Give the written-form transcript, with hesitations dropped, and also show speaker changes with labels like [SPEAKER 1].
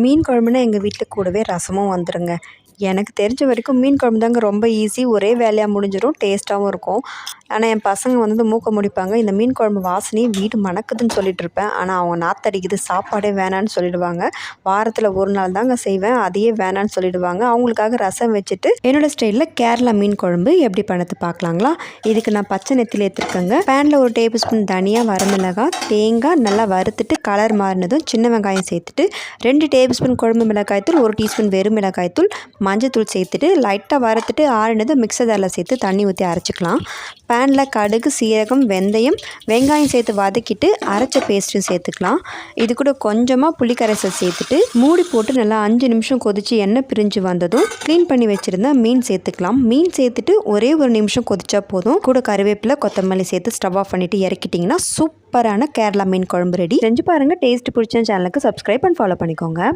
[SPEAKER 1] மீன் குழம்புனா எங்கள் வீட்டில் கூடவே ரசமும் வந்துடுங்க. எனக்கு தெரிஞ்ச வரைக்கும் மீன் குழம்பு தாங்க ரொம்ப ஈஸி. ஒரே வேலையாக முடிஞ்சிடும். டேஸ்ட்டாகவும் இருக்கும். ஆனால் என் பசங்க வந்து மூக்க முடிப்பாங்க. இந்த மீன் குழம்பு வாசனையே வீடு மணக்குதுன்னு சொல்லிட்டு இருப்பேன். ஆனால் அவங்க நாத்தடிக்குது, சாப்பாடே வேணான்னு சொல்லிடுவாங்க. வாரத்தில் ஒரு நாள் தாங்க செய்வேன். அதையே வேணான்னு சொல்லிடுவாங்க. அவங்களுக்காக ரசம் வச்சுட்டு என்னோடய ஸ்டைலில் கேரளா மீன் குழம்பு எப்படி பண்ணது பார்க்கலாங்களா? இதுக்கு நான் பச்சை நெத்தியில் எடுத்துருக்கேங்க. பேனில் ஒரு டேபிள் ஸ்பூன் தனியாக, வரமிளகாய், தேங்காய் நல்லா வறுத்துட்டு கலர் மாறினதும் சின்ன வெங்காயம் சேர்த்துட்டு 2 டேபிள் ஸ்பூன் குழம்பு மிளகாய்த்தூள், 1 டீஸ்பூன் வெறும் மிளகாய்த்தூள், மஞ்சத்தூள் சேர்த்துட்டு லைட்டாக வறுத்துட்டு ஆறினது மிக்சர் ஜாரில் சேர்த்து தண்ணி ஊற்றி அரைச்சிக்கலாம். பேனில் கடுகு, சீரகம், வெந்தயம், வெங்காயம் சேர்த்து வதக்கிட்டு அரைச்ச பேஸ்ட்டும் சேர்த்துக்கலாம். இது கூட கொஞ்சமாக புளிக்கரைசல் சேர்த்துட்டு மூடி போட்டு நல்லா 5 நிமிஷம் கொதித்து எண்ணெய் பிரிஞ்சு வந்ததும் க்ளீன் பண்ணி வச்சுருந்தா மீன் சேர்த்துக்கலாம். மீன் சேர்த்துட்டு ஒரே ஒரு நிமிஷம் கொதிச்சா போதும். கூட கருவேப்பிலை, கொத்தமல்லி சேர்த்து ஸ்டவ் ஆஃப் பண்ணிவிட்டு இறக்கிட்டிங்கன்னா சூப்பரான கேரளா மீன் குழம்பு ரெடி. செஞ்சு பாருங்கள். டேஸ்ட் பிடிச்ச சேனலுக்கு சப்ஸ்கிரைப் அண்ட் ஃபாலோ பண்ணிக்கோங்க.